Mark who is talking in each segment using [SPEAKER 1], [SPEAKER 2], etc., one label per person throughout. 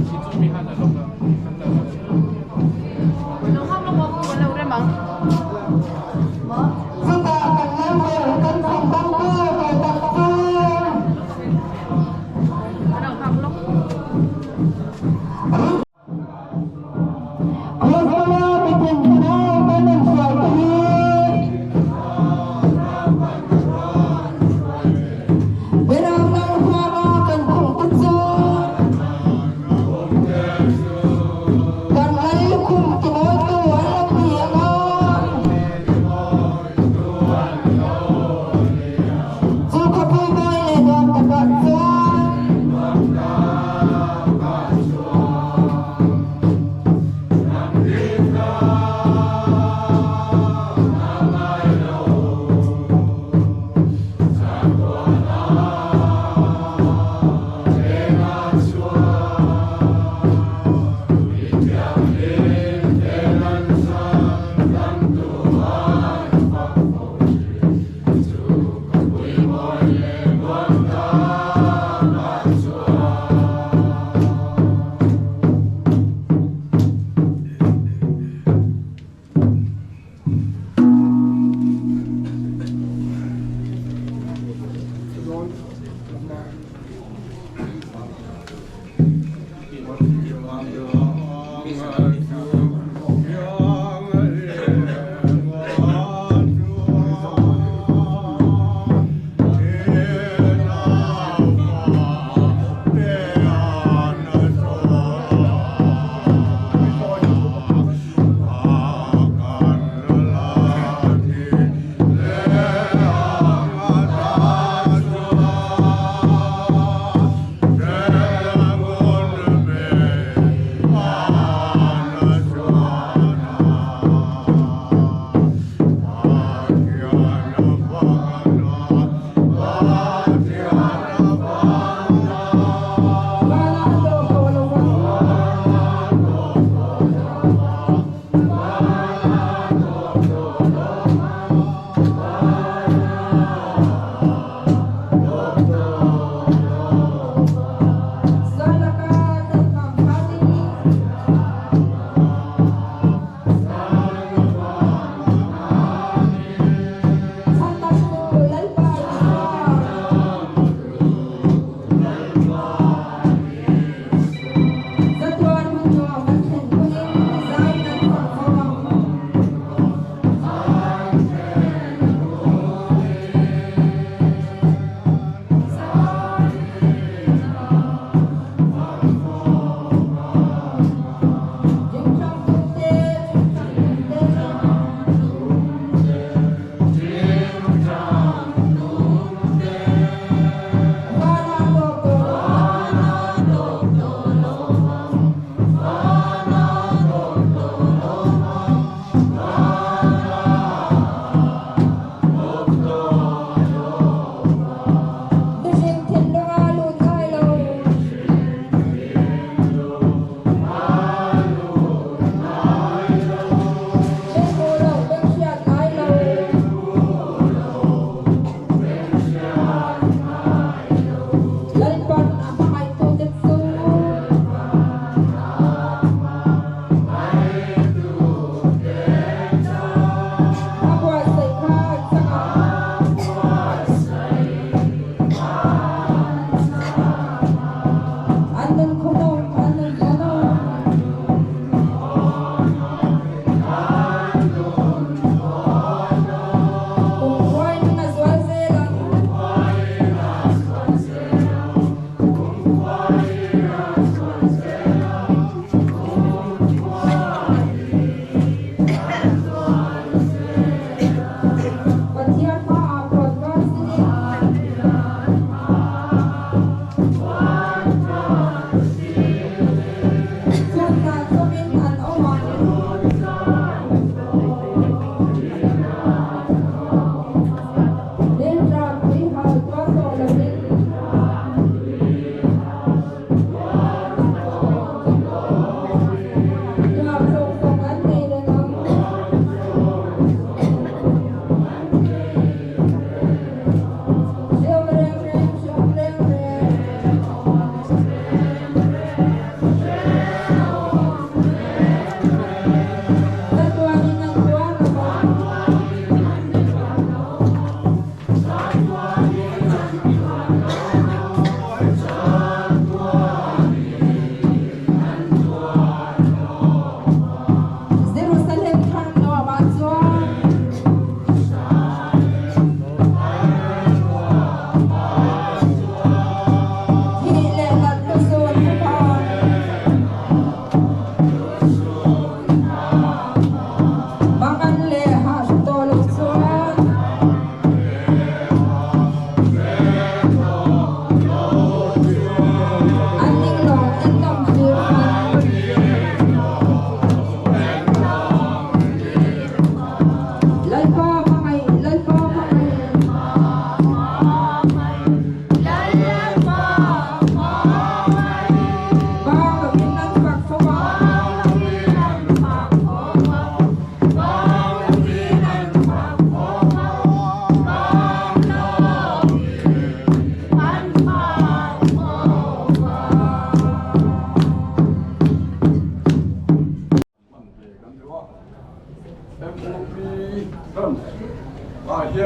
[SPEAKER 1] 시쯤이 하나 놓가 간다.
[SPEAKER 2] Walang hamlong ako, wala uremang. Anong hamlong?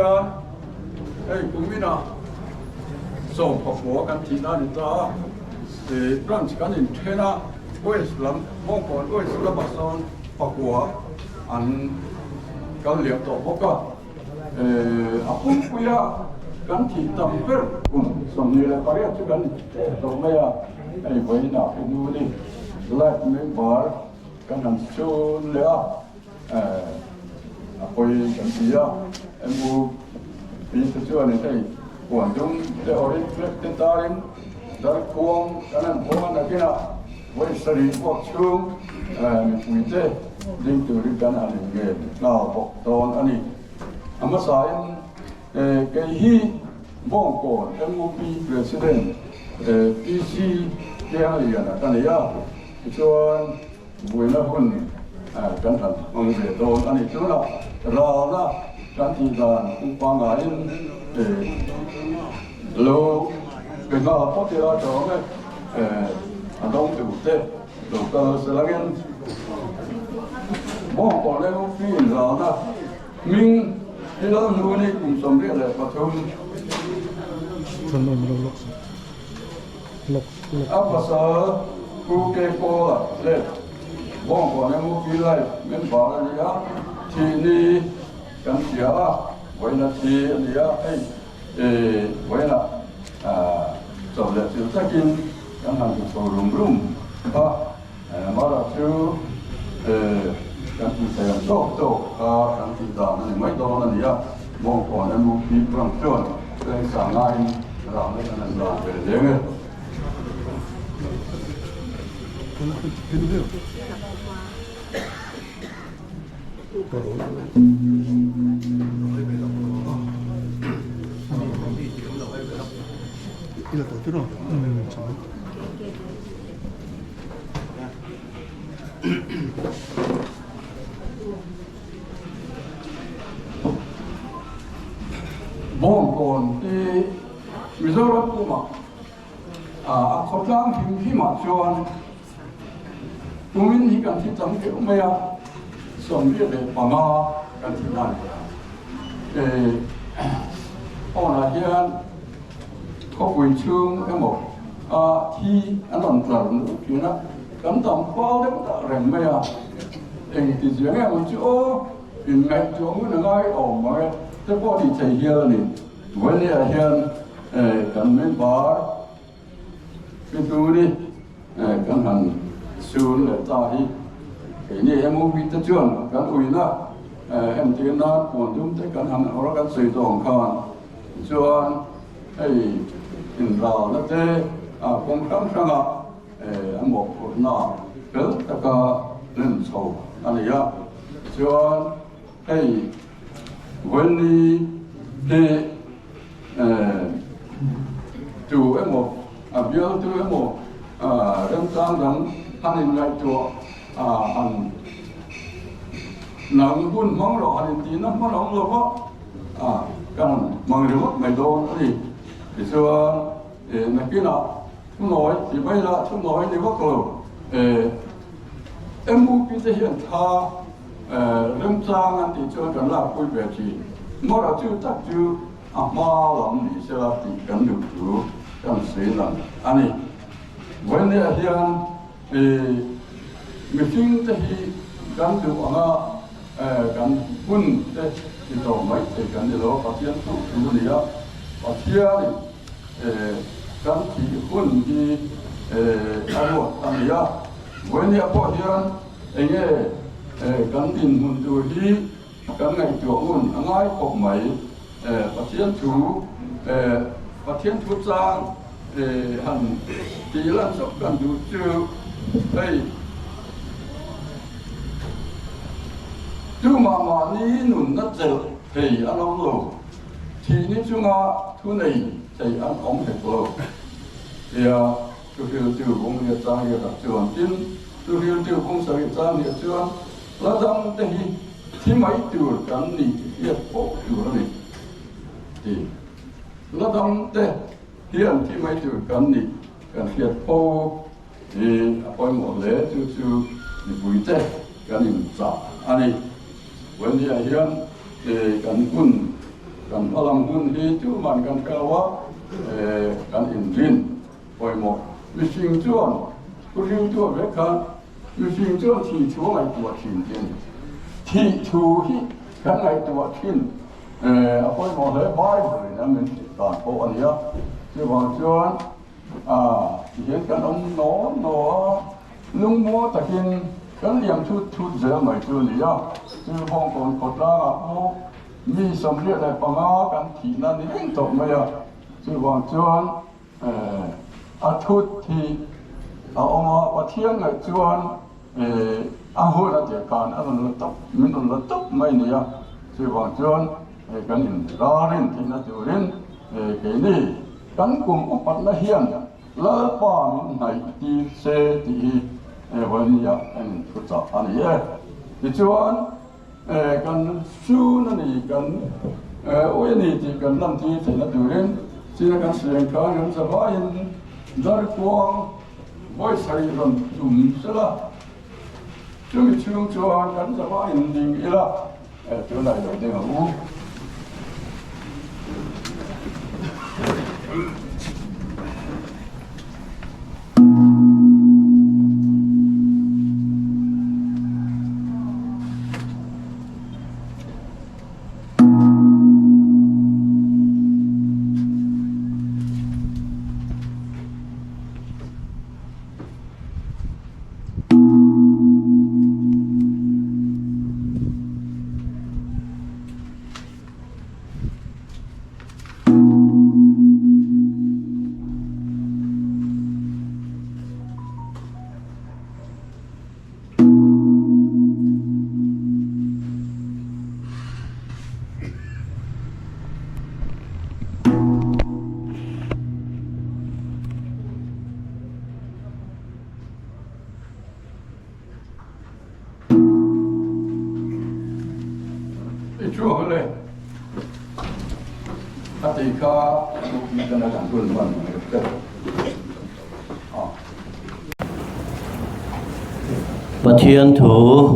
[SPEAKER 3] hiền ấy cũng biết nào so học của cái thì nào thì ta thì rằng chỉ cái nhìn thế nào ôi lắm mong còn ôi lắm mà son học của anh cái liệu tổ bốc cả cũng bây giờ cái thì tầm phết cũng xong như là cái chứ cái tổng bây giờ ấy với nào cũng nu đi lại mấy bar cái hàng show nữa tôi cái gì á em mua vì thực sự này thấy quảng trung để ở đây trên ta đến đã cuồng cái này cuồng là cái nào với sự phát triển mình thế đến từ cái này nghề nào học toàn anh ấy mà sai cái hi bông cỏ em mua pi president PC cái này là cái này á cho buổi nó hơn cẩn thận ông về tôi anh ấy chú nào rồi đó cái thì là cũng quan ngại lâu cái nào có thể là cho mấy anh đông từ thế đầu tư sẽ là cái mong còn đây cũng phi rồi đó mình cái đó nuôi này cũng sống rất là phát triển
[SPEAKER 4] thân mình lộc
[SPEAKER 3] áp vào sở khu kê cô là lên mong còn đây cũng phi lại mình bảo là gì á thì đi cái gì á vậy là thì gì á ấy vậy là rồi là chịu trách nhiệm cái hàng của rùm mà là chịu cái gì sẽ tốt cái gì đó này mấy đó là gì á mong còn em muốn đi bằng chuẩn để sáng nay làm cái này làm về đấy nghe
[SPEAKER 4] 이거 더 들어.
[SPEAKER 3] mong còn thì bây giờ nó cũng mà khó khăn khi mà cho chúng mình thì cần thiết trong kiểu mấy sống biết để bằng cần thiết này họ là hiện có quyền chương cái một thi anh làm tròn chuyện đó cấm tầm bao đấy cũng rèn mấy thì chuyện này một chỗ in ngay chỗ người ngay ở mà thế có thì chạy hiện này vấn đề hiện cần mấy bar cái thứ đi cần hành xuyên để ta đi cái này em muốn biết tới trường cần ủi đó em tiếng đó còn chúng ta cần hành ở cái sự tổng quan cho ấy in vào nó thế công tác sang anh một nào cứ tất cả lên sầu anh ấy cho ấy vấn đề chủ em một biểu từ em một đem sang rằng anh lại cho anh nắng buồn mong rồi anh tí nó mong lòng rồi đó cần mang được mấy đô thì xưa là cái nào chúng nói thì bây giờ chúng nói thì có cầu em muốn cái hiện tha đem sang anh thì cho cần là quay về thì mà là chưa chắc chưa mà làm thì sẽ là thì cần được thứ cần sẽ là anh ấy vấn đề hiện thì mình xin thì cần được cần quân thì tổ mấy thì cần được đó phát triển tốt thứ gì đó phát triển cần thì quân thì anh ấy vấn đề phát triển anh ấy cần tin muốn từ đi cần ngày chỗ muốn anh ấy có mấy phát triển chú sang hẳn thì là sắp cần đủ chưa đây chứ mà ní nụn đất dệt thì anh ông rồi thì ní chúng ta thứ này thì anh ông phải rồi thì tôi hiểu từ công nghiệp ra hiện đặc trường tin tôi hiểu từ công sở hiện ra hiện trường là rằng thì mấy từ cắn đi hiện bộ từ này thì là rằng hiện thì mấy từ cắn đi cần hiện bộ thì coi một lễ chú thì vui thế cần nhìn rõ anh ấy vấn đề hiện thì cần quân kan alam hun hi chu man kan pelwa kan inrin poimo missing chuan ku riu chu ve kan missing chuan thi chu ngai tua thin tin thi thu hi kan ngai tua thin poimo he bible na min ta ko ania chu wang chuan hiện kan nó lung mo takin kan liam thu zel mai chu ni ya chu hong kong ko la mo mi som lia lai panga kan thi na ni eng tok mai ya chu wang chuan thut thi oma pathian ngai chuan hu la te kan an la top min on la top mai ni ya chu wang chuan kan in rarin thi na turin ke ni kan kum upat na hian la pa min nai ti se tiวันนี้อันทุจริตอันนี้ที่ชวนกันสู้นั่นนี่กันวันนี้ที่กันนั่งที่ที่นั่นดูเรื่องที่นั่นกันเสียงกันกันสบายดาร์กวางบ่อยใส่กันจุ่มเสียละจุ่มชวนกันสบายดิ่งอีละเจ้าไหนเดี๋ยวอู้ Chúa lên, ta thì có một cái là làm tuần hoàn được
[SPEAKER 5] Bát Thiên Thủ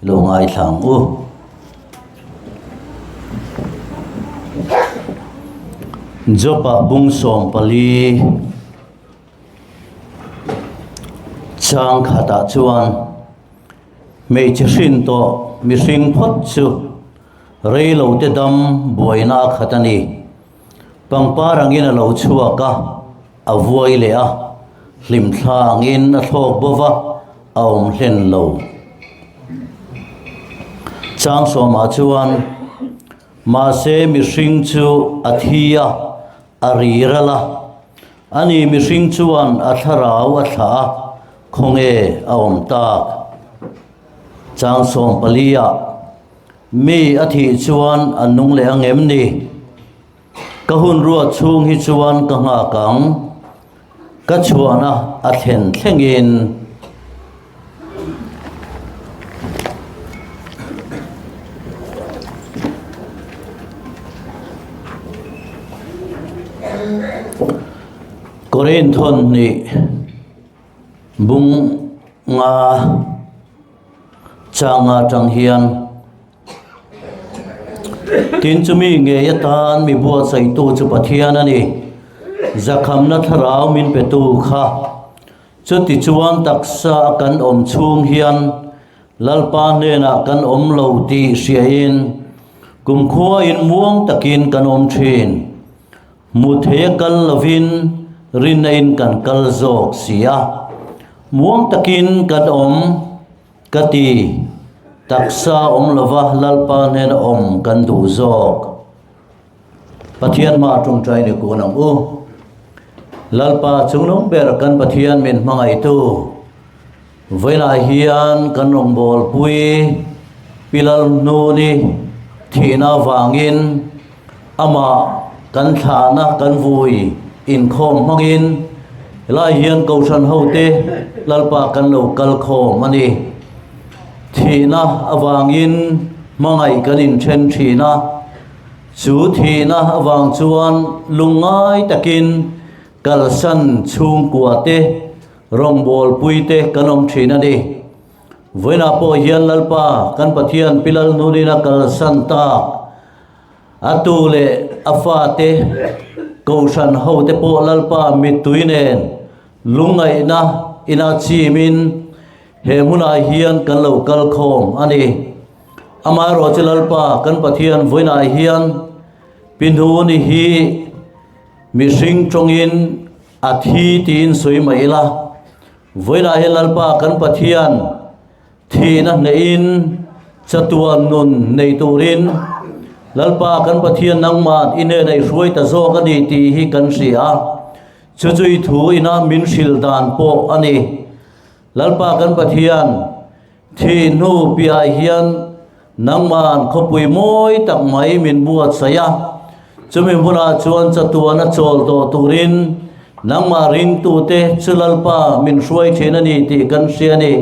[SPEAKER 5] Lô Ngài Thẳng U Jopa Bung Som Pali Chang Khata Chuan Mei Chin To Mi Sing Phot Chu Rei Lo Te Dam Boina Khatani Pangpa Rangin Lo Chua Ka Avoi Le A Lim Thang In A Thok Bova Aum Hlen Lo Chang Soma Chuan Ma Se Mi Sing Chu Athia Arirala Ani Mi Sing Chuan Atharau Atha Khonge Aum Tak Chang Som Palia Mi Athi Chuan Anung Le Angem Ni Kahun Ruat Chung Hi Chuan Kanga Kang Kachuana Athen Thengin Korean Thon Ni Bung Nga Changa Chang Hian Tin Chumi Nge Yatan Mi Bua Sai Tu Chu Pathian Ani Zakham Na Tharau Min Petu Kha Chuti Chuan Taksa Kan Om Chung Hian Lalpa Nena Kan Om Lo Ti Siain Kum Khua In Muang Takin Kan Om Thin Muthe Kal Lavin Rin In Kan Kal Zok Sia Muang Takin Kan Om Kati Taksa Lava Lalpa Nena Om Kan Du Zok Pathian Ma Trung Trai Ni Ku Nam U Lalpa Chung Nong Ber Kan Pathian Min Mangai Tu Vaina Hian Kan Rong Bol Pui Pilal Nuni Thina Wangin Ama Kan Thana Kan Vui In Khom Mangin Lai Hian Kau San Ho Te Lalpa Kan Lo Kal Khom Ani Thina Awangin Mangai Kan In Chen Thina Chu Thina Awang Chuan Lungai Takin Kal San Chung Kwa Te Rong Bol Pui Te Kan Om Thina Ni Voina Po Hian Lalpa Kan Pathian Pilal Nuni Na Kal San Ta atu le afate kausan ho te po lalpa mituinen lungai na ina chimin he muna hian kan lo kal khom ani amaro chilalpa kan pathian voina hian pinhu ni hi mishing chongin athi tin soi maila voina he lalpa kan pathian thina nein chatuan nun nei turin lalpa kan pathian nangman ine nei ruai ta zo ka ni ti hi kan sia chujui thu ina min shil dan po ani lalpa kan pathian thi nu pia hian nangman khopui moi tak mai min buat saya chumi buna chuan chatuana chol do turin nangma ring tu te chulalpa min ruai thena ni ti kan sia ni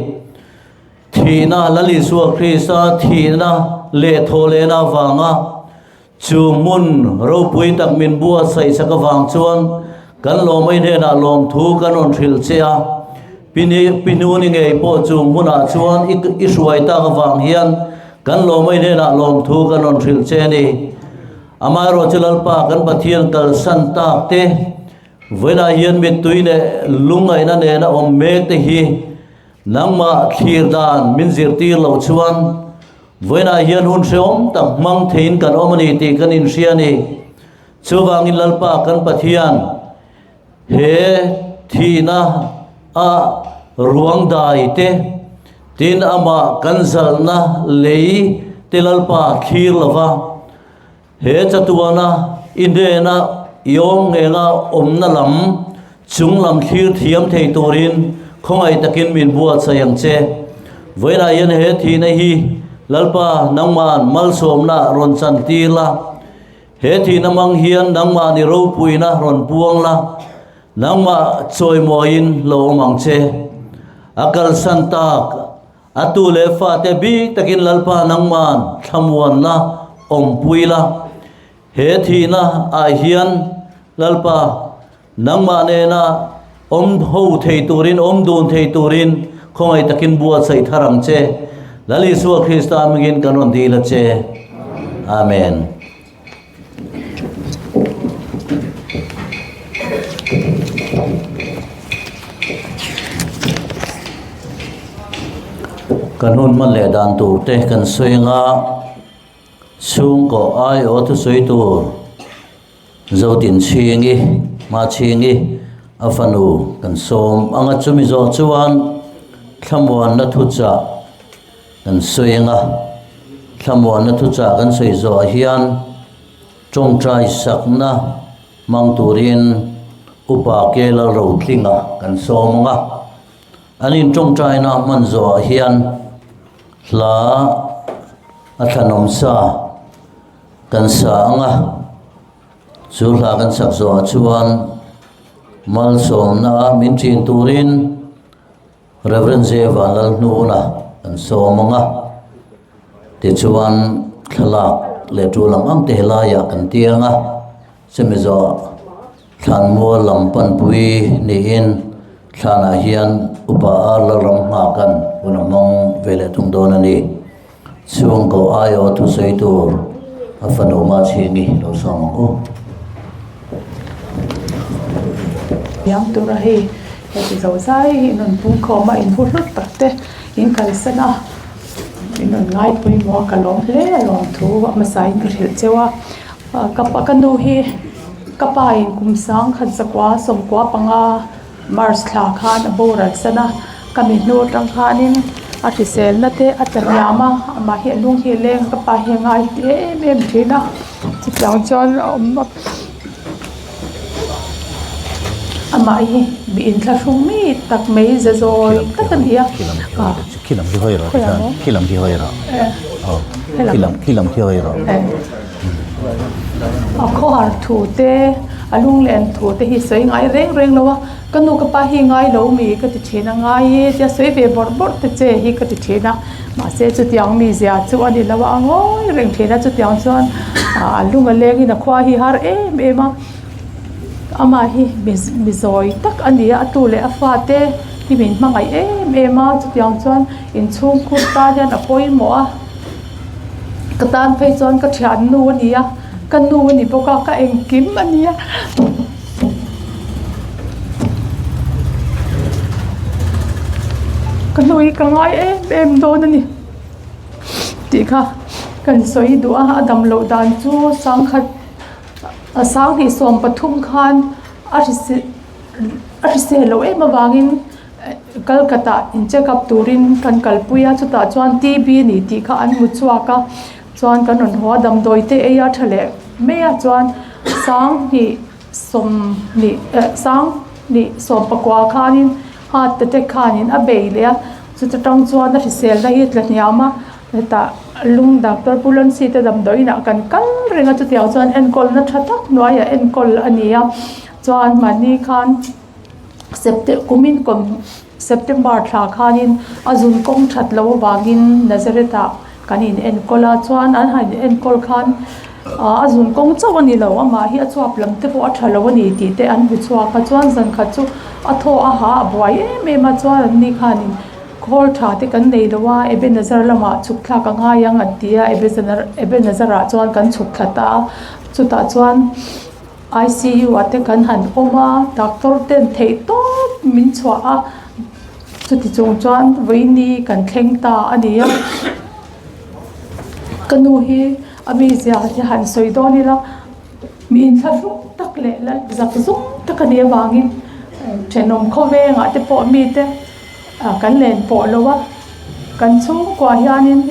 [SPEAKER 5] thina lali suwa krista thina le thole na wanga chumun ro pui tak min buat sai saka wang chuan kan lo mai ne na lom thu kan on thil chea pinu ni ngei po chung muna chuan i suai ta ka wang hian kan lo mai ne na lom thu kan on thil che ni amaro chulalpa kan pathian kal san tak te voina hian mit tuine lungai na ne na om mek te hi nangma thir dan min zir tir lo chuan voina hian hun seom tak mang thein kan omani ti kan in sia ni chuwangin lalpa kan pathian he thina a ruang dai te tin ama kan zalna lei telalpa khir lova he chatuana indena yom ngenga omna lam chunglam khir thiam thei turin khongai takin min buat sayang che voina hian he thina hi lalpa nangman mal somna ron chan tila he thina mang hian nangma ni ro puina ron puangla nangma choi moin lo mang che akal santak atu le fa te bi takin lalpa nangman thamuan na om puila he thina a hian lalpa nangma ne na om ho thei turin om dun thei turin khongai takin buat sai tharang che lali suwa krista mingin kanon dila che amen kanun man le dan tur te kan soinga chung ko ai o tu soi tur zo tin chingi ma chingi afanu kan som anga chumi zo chuan thlamuan na thu cha kan soinga thlamuan na thu cha kan soi zo hian chong trai sakna mang turin upa ke la ro tlinga kan somonga anin chong trai na man zo hian la athanom sa kan sa anga chu la kan sak zo chuan mal som na min chin turin reverend zevalal nu na kan somanga ti chuan thalak le tu lam am te la ya kan tianga semizo than mo lam pan pui ni in thana hian upa ala ram ma kan unamong vele tung don ani chung ko ayo tu sei tur afano ma chingi lo som o
[SPEAKER 2] yang tu rahi thì dầu sai non pung kho ma in hút tak te in kalsana in non ngai pui mo kalom hle lom thu ma sai in khil chewa kapa kanu hi kapa in kum sang khan sakwa som kwa panga mars thla khan boral sana kami no tang khanin artisel na te atanyama ma hi lung hi leng kapa hi ngai te em thina chi chang chon ama hi bi in thla shung mi tak mei ze zo takan dia
[SPEAKER 5] khilam ki hoi ro khilam ki hoi ro khilam ki hoi ro
[SPEAKER 2] a kho har thu te alung len thu te hi soi ngai reng lowa kanu ka pa hi ngai lo mi ka ti thina ngai ja soi ve bor te che hi ka ti thina ma se chu tiang mi zia chu ani lawa angoi reng thina chu tiang chuan alung a leng in a khwa hi har em a ama hi mizoi tak ania atule afate hi min mangai em a chu tiang chuan in chung kur ta hian a poi mo a katan phei chuan ka thian nu ania kan nu ni boka ka eng kim ania kan nu ka ngai em do na ni ti kha kan soi du a adam lo dan chu sang khat sang hi som pathum khan a se lo em awangin Kolkata in check up turin kan kalpuya chuta chuan TB ni ti kha an mu chuaka chuan kan on hoa dam doite e ya thale me ya chuan sang ni som pakwa khanin ha te khanin a beile chuta tang chuan na sel na hi tla nyama ta lung doctor pulan si te dam doina kan kal renga chu tiang chuan enkol na thatak noya enkol ania chuan mani khan September tha khanin azun kong that lo wangin Nazareta kanin enkola chuan an hain enkol khan azun kong chawani lo ama hi a chuap lam te po a thalo ani ti te an bu chua ka chuan zan kha chu a tho a ha buai me ma chuan ni khanin khol tha te kan nei lowa ebe nazar lama chuk thla ka nga yang atia ebe nazara chuan kan chuk thata chuta chuan ICU ate kan han oma doctor ten thei to min chwa a chuti chung chuan voini kan thleng ta ania kanu hi ami zia hi han soidoni la min thlu tak le la zak zum takani wangin thenom khove nga te po mi te kan len po lowa kan chu kwa hianin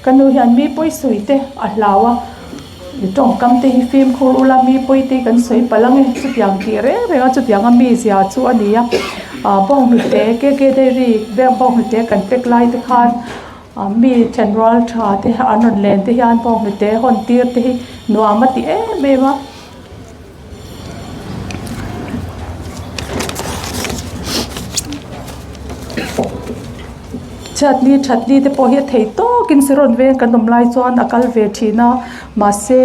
[SPEAKER 2] kanu hian mi poi suite a hlawa tong kam te hi film khur ula mi poi te kan soi palang chu tiang ti re nga chu tiang ami zia chu ania bong hu te ke de ri be bong hu te kan pek lai te khan mi general tha te anon len te hian bong hu te hon tir te hi nuama ti me ma chatni te po hi thei to kin siron ve kan dom lai chuan akal ve thina ma se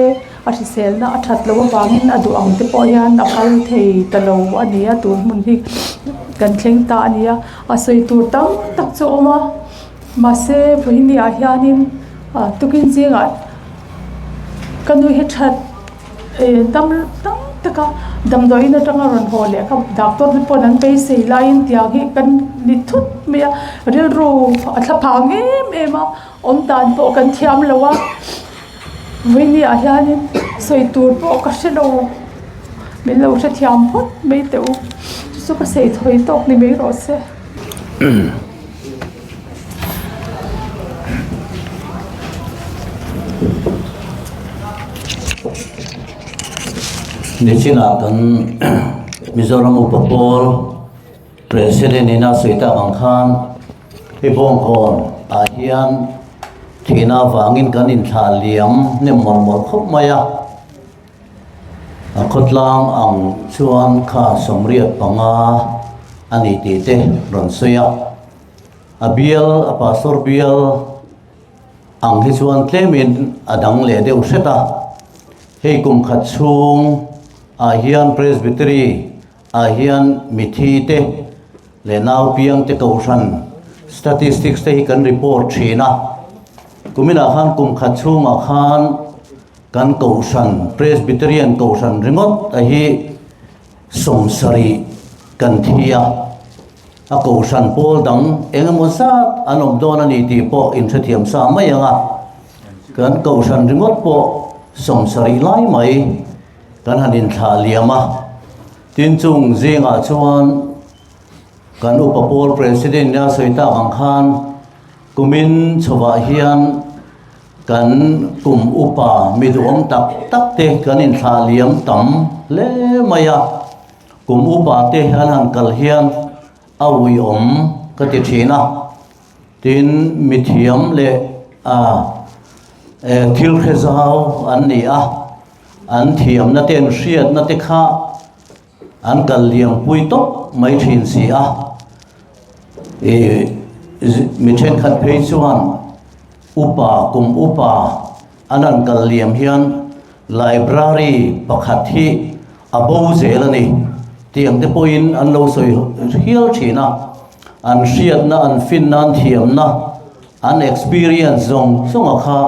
[SPEAKER 2] a risel na a that lo wangin adu ang te po yan akal thei talo ania tur mun hi kan thleng ta ania a soi tur tam tak chu oma ma se voini a hianin tukin jinga kanu hi that dam taka dam doina tanga ron hole ka doctor ni pon an pe sei line tia hi kan ni thut me ril ro atha phange ema om tan po kan thiam lawa voini a hianin soi tur po ka shelo me lo tha thiam phot me teu su ka sei thoi tok ni me ro se
[SPEAKER 5] Nichina kan Mizoram Upapol President ina Suita Bangkhan Hibong Kon Ahian Tina Wangin kan in thaliam ne mon khop maya khotlang ang chuan kha somriat panga ani ti te ron soya abial apastor bial ang hi chuan tlemin adang le de useta hei kum khat chung ahian presbytery ahian mithi te le nau piang te kausan statistics te hi kan report thina kumina khan kum khat chung a khan kan kausan presbyterian kausan ringot ahi somsari kan thia a kausan pol dang engemaw zat anom don ani ti po in thathiam sa mayanga kan kausan ringot po somsari lai mai kan hanin thaliama tin chung zinga chuan kan upapol president ya Soita Bangkhan kumin chowa hian kan kum upa midum tak te kanin thaliam tam le maya kum upa te hanan kal hian awi om ka ti thina tin mithiam le thil khezau an ni an thiam na ten hriat na te kha an kal liam pui tok mai thin si mi then khat phei chuan upa kum upa anan kal liam hian library pakhat hi abo zelani tiang te poin an lo soi hial thina an hriat na an fin na an thiam na an experience zong songa kha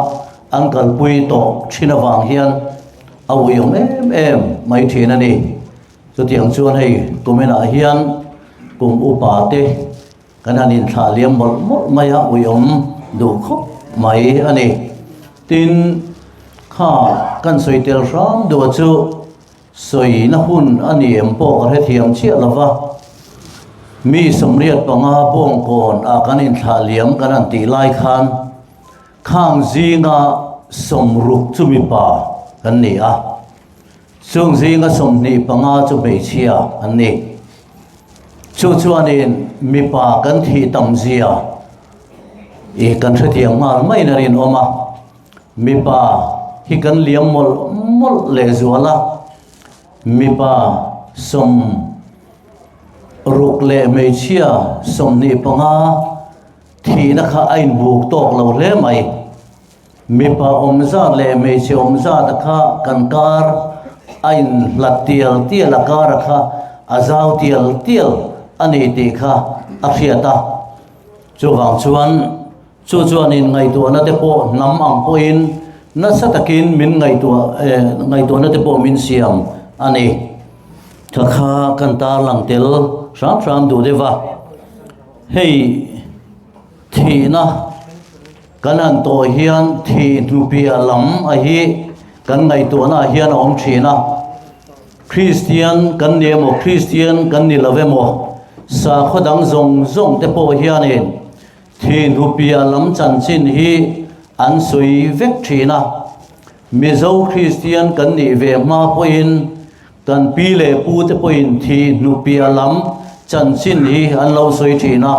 [SPEAKER 5] an kal pui to thina wang hian au yom em mai thina ni chu tiang chuan hei kumena hian kum upa te kan hanin thla liam mol mol mai a uyom du khop mai ani tin kha kan soitel ram do chu soi na hun ani empo ka thiam chia lova mi somriat panga bong kon a kanin thla liam kan an ti lai khan khang zinga somruk chu mi pa kan ni a chung zinga somni panga chu be chia an ni chu chuanin mi pa kan thi tam zia e kan thla thiam mal mai na rin oma mi pa hi kan liam mol mol le zuala mi pa som ruk le me chia som ni panga thi na kha ain buk tok lo le mai mi pa omza le me chi omza ta kha kan kar ain latial tia la kar kha azau tial ani ti kha akhiata chuwang chuan in ngai tu na te po nam ang po in na satakin min ngai tu na te po min siam ani thakha kan ta lang tel ram du dewa hei thina kanan to hian thi nupia lam a hi kan ngai tu na hian om thina Christian kan ne mo Christian kan ni love mo sa khodang zong te po hian in thi nupia lam chan chin hi an sui vek thina mizo Christian kan ni ve ma po in kan pi le pu te po in thi nupia lam chan chin hi an lo sui thina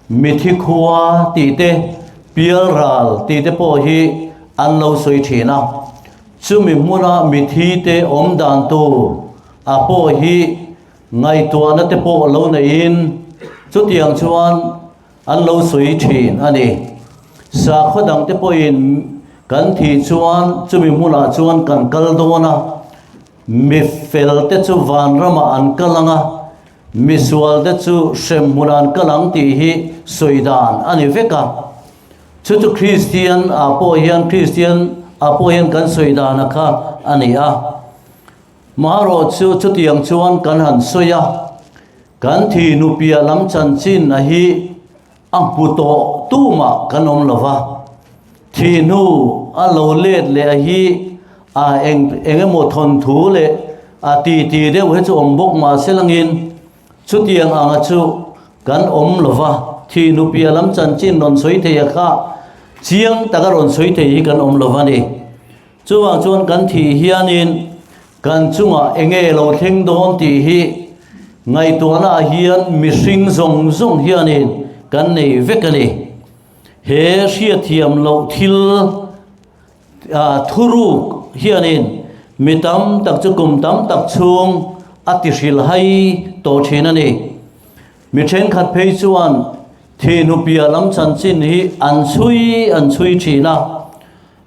[SPEAKER 5] mi thi khuwa ti te pial ral ti te po hi an lo sui thina chu mi muna mi thi te om dan tu a po hi ngai tu na te po lo na in chu tiang chuan an lo sui thin ani sa khodang te po in kan thi chuan chu mi muna chuan kan kal do na mi fel te chu van rama an kalanga mi sual te chu shem munan kalang ti hi soidan ani veka chu Christian a po hian Christian a po hian kan soidan kha ani a maro chu tiang chuan kan han soya kan thi nupia lam chan chin a hi ang puto tuma kan om lova thi nu a lo let le a hi a emo thon thu le a ti de we chu om bok ma selangin chu tiang anga chu kan om lova thi nupia lam chan chin non soi the kha chiang tagaron soi the hi kan om lova ni chuwang chuan kan thi hianin kan chunga enge lo thleng don ti hi ngai tu na hian mi hring zong hianin kan nei vekani he hria thiam lo thil thuruk hianin mitam tak chu kum tam tak chung ati hril hai to thina ni mi then khat phei chuan thi nupia lam chan chin hi an chui thina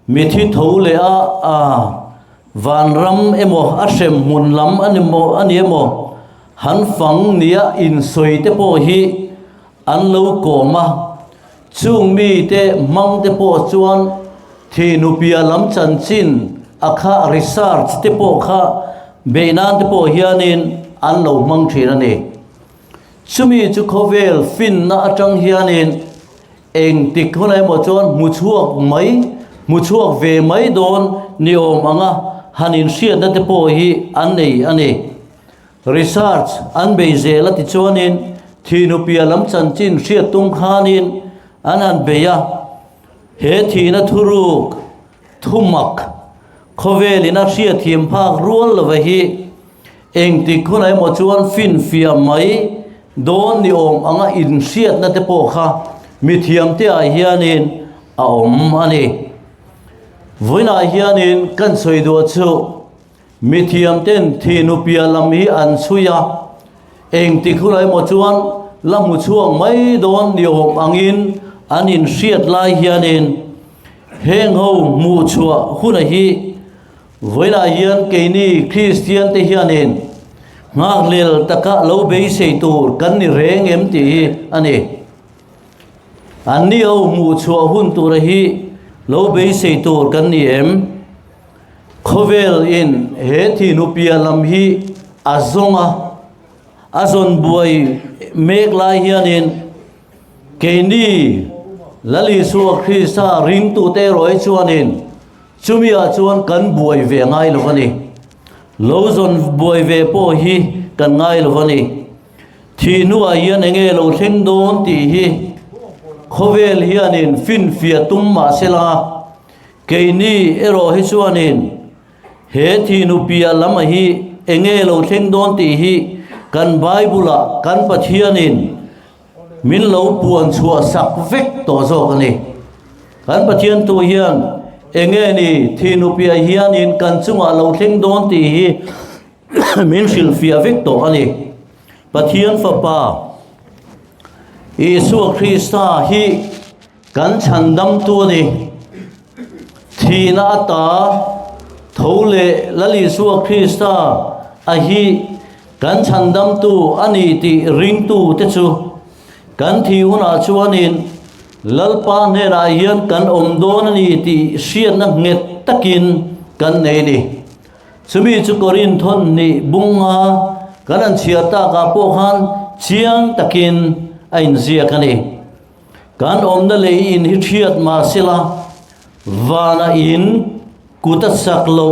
[SPEAKER 5] mi thi tho le a van ram emo a sem mun lam ani emo han phang nia in soi te po hi an lo ko ma chung mi te mang te po chuan thi nupia lam chan chin akha research te po kha beinan te po hianin an lo mang thina ni chumi chu khovel fin na atang hianin eng tik honai mo chuan mu chuak ve mai don ni om anga hanin sia na te po hi an nei ani research an be zela ti chuanin thi nupia lam chan chin sia tung khanin an beya he thi na thuruk thumak khovelina sia thiam phak rual lo hi eng tik honai mo chuan fin fia mai don ni om anga in siat na te po kha mi thiam te a hianin a om ani voina hianin kan soi do chu mi thiam ten thi nupia lam hi an chuya eng ti khulai mo chuan lamu chuang mai don ni om angin anin siat lai hianin heng ho mu chua huna hi voina hian keini Christian te hianin ngak lel taka lo be sei tur kan ni reng em ti ani ani o mu chua hun tur hi lo be sei tur kan ni em khovel in he thi nu pia lam hi azonga azon buai mek lai hianin keini lali su Krista ring tu te roi chuanin chumia chuan kan buai ve ngai lovani lozon buai ve po hi kan ngai lovani thi nu a hian enge lo thleng don ti hi khovel hianin fin fia tum ma sela keini ero hi chuanin he thi nu pia lama hi enge lo thleng don ti hi kan Bible kan pathianin min lo puan chua sak vek to zo kani kan pathian tu hian enge ni thi nu pia hianin kan chunga lo thleng don ti hi min sil fia vek to ani pathian fa pa Isu Krista hi kan chandam tu ni thi na ta thole lali su Krista a hi kan chandam tu ani ti ring tu te chu kan thi huna chuanin lalpa ne ra hian kan om don ani ti sian na nget takin kan nei ni chumi chu korin thon ni bunga kan an chiata ka po khan chiang takin ain zia kani kan om na le in hi thiat ma sila wana in kuta saklo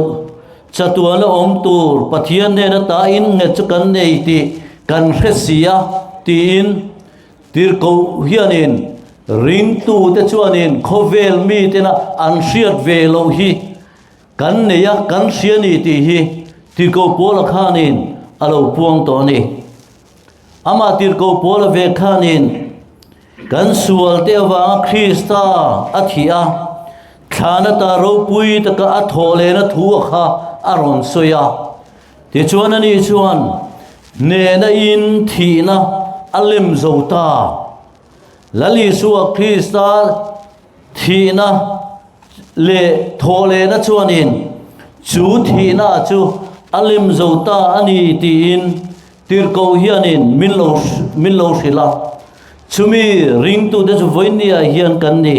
[SPEAKER 5] chatuana om tur pathian ne na ta in nge chu kan nei ti kan hresia ti in tir ko hianin ring tu te chuanin khovel mi te na an hriat ve lo hi kan neya kan hriani ti hi tir ko pola khanin alo puang to ni ama tir ko pola ve khanin kan sual te wa Krista athia thana ta ro pui ta ka athole na thu kha aron soya ti chuan ani chuan ne na in thi na alim zota lali su Krista thi na le thole na chuanin chu thi na chu alim zota ani ti in tir ko hianin min lo sila chumi ring tu de chu voinia hian kan ni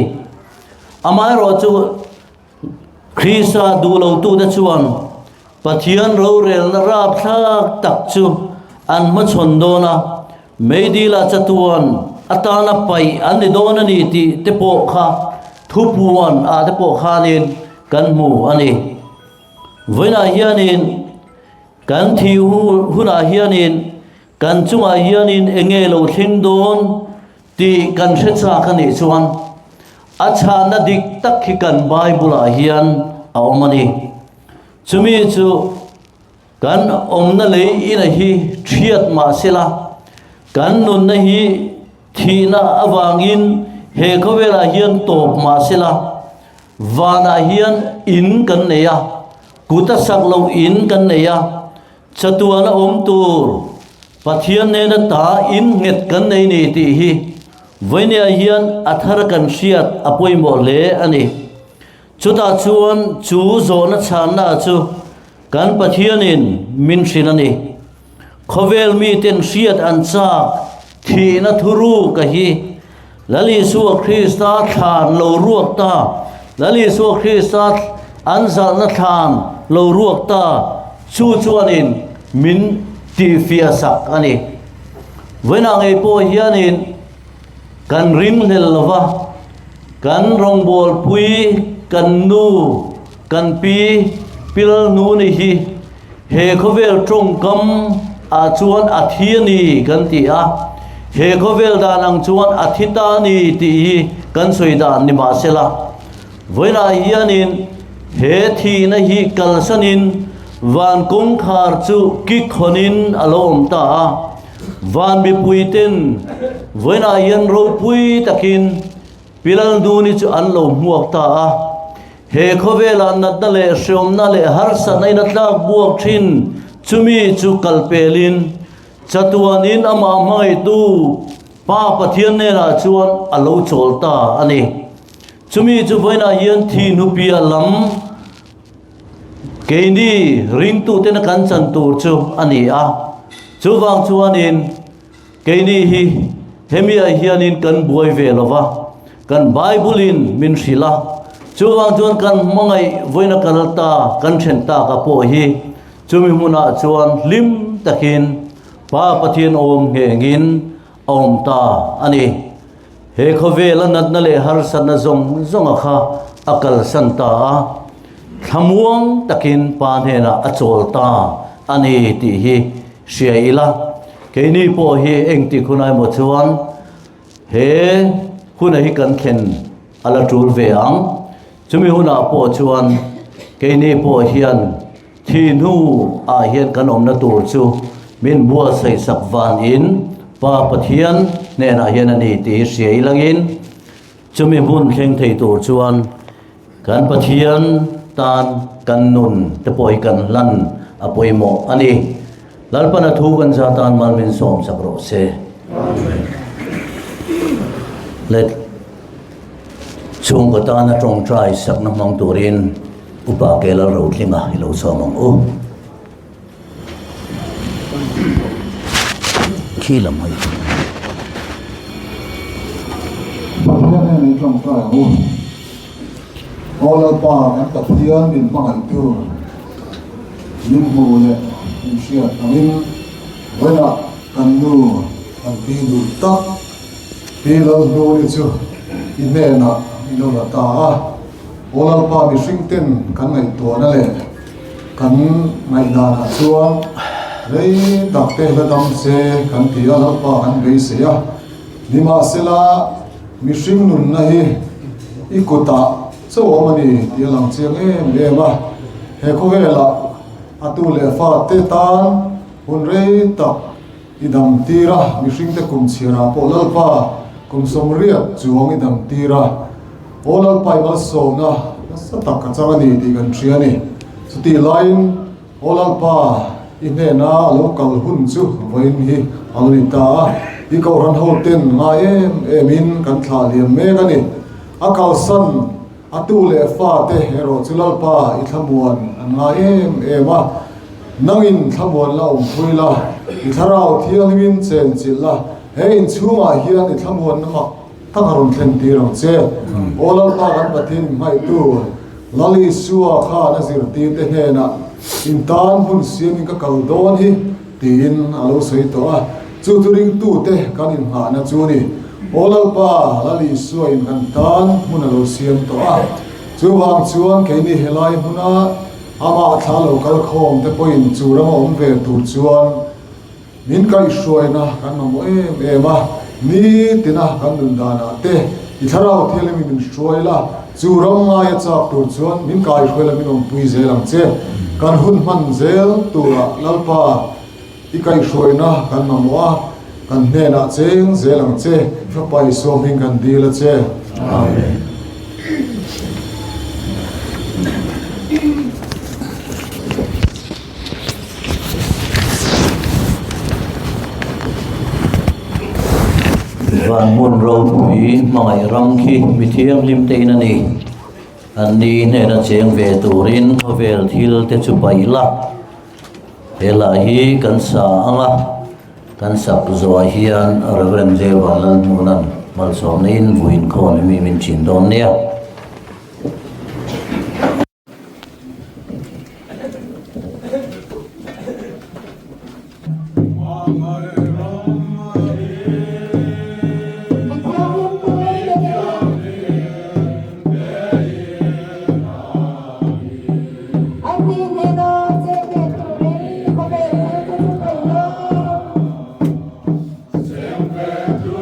[SPEAKER 5] amai ro chu Krista du lo tu de chuan pathian ro rel na rap thak tak chu an ma chon do na meidila chatuan atana pai an ni don ani ti te po kha thupuan a te po khanin kan mu ani voina hianin kan thi huna hianin kan chunga hianin enge lo thleng don ti kan hrecha khani chuan acha na dik tak hi kan Bible a hian a omani chumi chu kan omna le ina hi thiat ma sela kan nun na hi thina awangin he khowela hian top ma sela wana hian in kan neya kuta saklo in kan neya chatuana om tur pathian ne na ta in nget kan nei ni ti hi voinia hian athar kan hriat apoimo le ani chuta chuan chu zo na chana chu kan pathianin min hrinani khovel mi ten hriat an cha thi na thuru ka hi lali su Krista than lo ruak ta lali su Krista an zal na than lo ruak ta chu chuanin min ti fia sak ani voina ngai po hianin kan rim lel lova kan rong bol pui kan nu kan pi pil nu ni hi he khovel trong kam a chuan athiani kan ti a he khovel danang chuan athita ni ti hi kan soida ni ma sela voina hianin he thi na hi kalsanin van kong khar chu ki khonin alom ta van bi puiten voina yan ro pui takin pilal du ni chu an lo muak ta he khovela nat na le shom na le har sa nai na tlak buak thin chumi chu kalpelin chatuanin ama mai tu pa pathian ne na chuan alo cholta ani chumi chu voina yan thi nu pia lam keini ring tu te na kan chan tur chu ani a chu wang chuanin keini hi hemia hianin kan buai ve lova kan Bible in min sila chuwang chuan kan mangai voina kalta kan then ta ka po hi chumi muna chuan lim takin pa pathian om ngengin om ta ani he khovela nat na le har san na zong zonga kha akal san ta thamuang takin pa hena achol ta ani ti hi shiaila keini po hi engti khunai mo chuan he huna hi kan khen ala tur ve ang chumi huna po chuan keini po hian thinu a hian kan omna tur chu min bua sei sak van in pa pathian ne na hian ani ti sei langin chumi mun kheng thei tur chuan kan pathian tan kan nun te poi kan lan apoi mo ani lalpana thu kan za tan mal min som sakro se let chung ka ta na trong trai sak na mang turin upa ke la ro thlinga hilo somong o khilam hai
[SPEAKER 6] Bahaya ni trong trai o Ola pa kan pathian min mangai tu min mu le min sia amin wena kan nu kan pi du tak pi lo nu ni chu ine na ino na ta Ola pa mi sing ten kan ngai to na le kan ngai da na chuan rei tak te la dam se kan ti ala pa kan gei se ya ni ma sela mi sing nun na hi ikuta so omani tialang chiang em ma he ko vela atu le fa te tan hun rei tak idam tira mi sing te kum chira po lalpa kum som riat chuang idam tira olal pai mal so na sa tak ka changani ti kan thiani chuti line olal pa ine na local hun chu voin hi alita i ko ran ho ten nga emin kan thla liam me kani akal san atu le fa te hero chulal pa i thamuan nga ema nangin thamuan la phuila i tharau thiangin chen chilla he in chunga hian i thamuan na takaron thlen tirang che olal pa kan pathin mai tu lali suwa kha na zir ti te hena in tan hun sian in ka kaldon hi tin alo sei to a chu turing tu te kan in ha na chu ni olal pa lali suwa in kan tan mun alo sian to a chu wang chuan ke ni helai huna ama thalo kal khom te poin chu rama om ve tur chuan min kai shoi na kan mo ema ni tina kan dun dana te i tharau thialemi min shoi la chu ram nga ya chak tur chuan min kai shoi la min om pui zelang che kan hun man zel tura lalpa i kai shoi na kan mo a kan ne na cheng zelang che fa pai so min kan dila che amen
[SPEAKER 5] van mun ro thui mangai ram khi mi thiang lim te na ni an ni ne na cheng ve turin vel thil te chu pai la hela hi kan sa anga kan sak zo hian reverend zel walan munan mal som nin buin khon mi min chin don nia
[SPEAKER 7] Sempre tu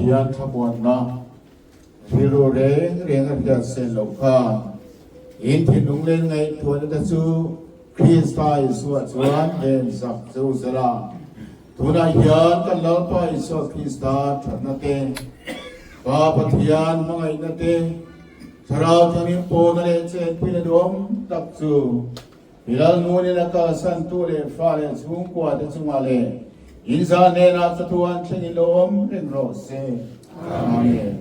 [SPEAKER 6] ธียนขบวนนะพิโรเรงเรียงอันเดียเซนหลงพานอินทินุงเล่นไงทวนตะซูคริสต์ไตสวดสวนเดินสับซูสระทุนายานกันแล้วไปสวดคริสต์ถัดนาเตปาปฏิยานมังไงนาเตสราทนิโปนเลเจพินดมตักซูพิลานูนินักสันตุเลฟาเลสุงกวาเตจุมาเลอินซาเนนัสตุอันเชนิโลมเรนโรเซอาเมน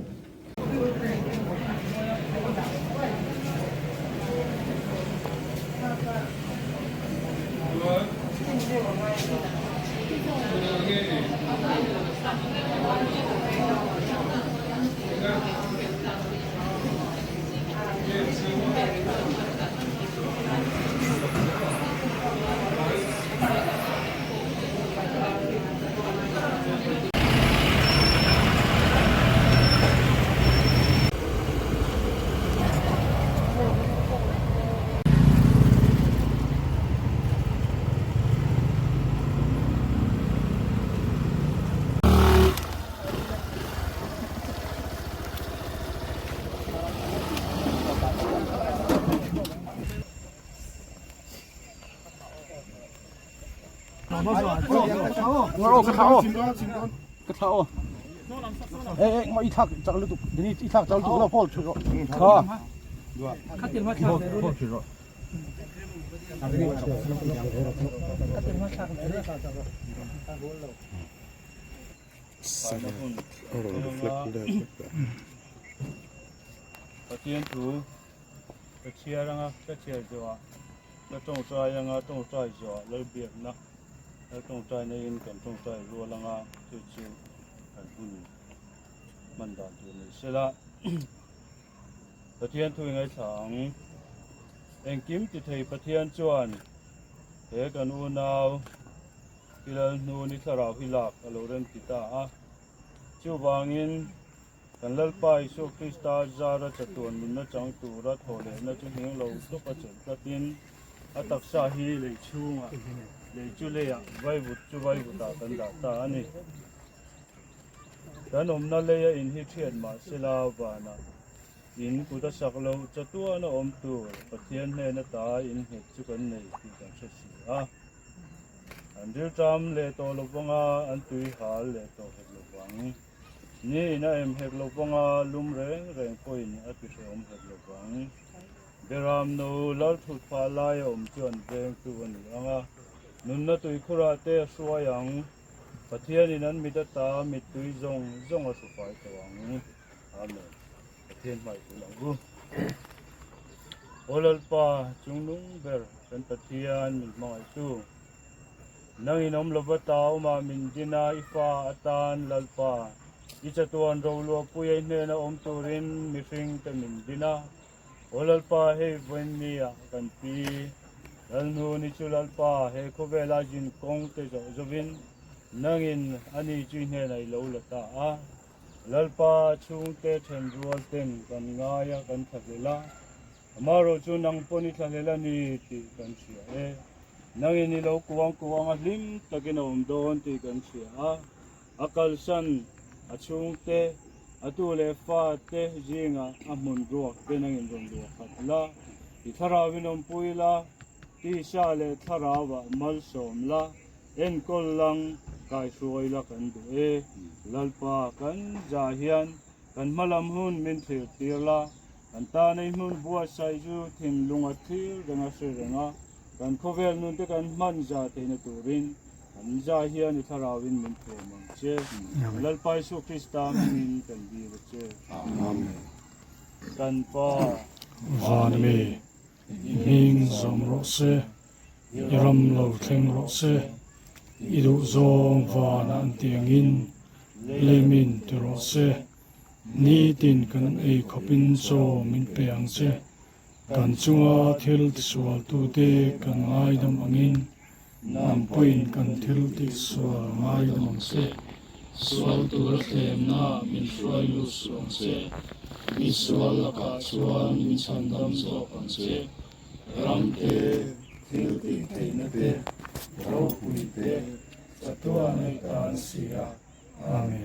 [SPEAKER 1] Patien tu, chia răng á, chia rồi, nó trồng trái răng á, trồng trái rồi, lấy biệt na, nó trồng trái này in cần trồng trái rồi răng á, chia cần bùn, mình đàn tu này sẽ là, patien tu ngay thẳng, anh kiếm thì thấy patien chuan, thế cần u nào, khi là nu ni thà rau hi lạc, alo ren kita á, chiu vangin kan lalpa isu Krista zara chatuan min na chang tu ra thole na chu hing lo to pa chen tatin atak sa hi le chunga le chu le ya vai bu ta kan da ta ani dan na le ya in hi thian ma sila wa na in ku ta sak lo chatua na tu pathian he na ta in he chu kan nei ti kan se si a an dil tam le to lo wanga an tui hal le to he lo wang ni na em hek lo wanga lum reng koin ati om hek lo wang beram no lal thut pa lai om chuan veng tu ani anga nun na tui khura te suayang pathian in an midata mit tui zong a su pai tawang amen pathian mai tu lahu olal pa chungnung ber kan pathian min mai tu nang inom lobata ma min dina ifa atan lalpa ichatuan rolo puya ne na om turin mifing tamin dina olalpa he venia kan pi alnu ni chulalpa he khovela jin kong te jovin nangin ani chin he nai lo lata a lalpa chung te then rual ten kan ngaya kan thagela amaro chu nang poni thagela ni ti kan sia e nangin ni lo kuwang a lim takin om don ti kan sia a akal san achung te atu le fa te jinga amun ruak te nangin rong ruak khatla I tharawin om puila ti sha le tharawa mal som la en kol lang kai suai la kan du e lalpa kan jahian kan malam hun min thir tirla kan ta nei hun bua sai ju thim lunga thir renga se renga kan khovel nun te kan man ja te na turin Anja hian I tharawin min thomang che lalpai su Krista min kan bi che amen kan pa
[SPEAKER 4] van me ning som ro se yaram lo thleng ro se idu zong van an tiangin lemin te ro se ni tin kan ei khopin so min peang se kan chunga thil tiswal tu te kan ngai dam angin nam puin kan thil tiswal ngai dam se swal tur thlem na min hruai lu suang se mi swal laka chuan min chandam zo kan se ram te thil ti theina te ro pui te chatua nei kan sia amen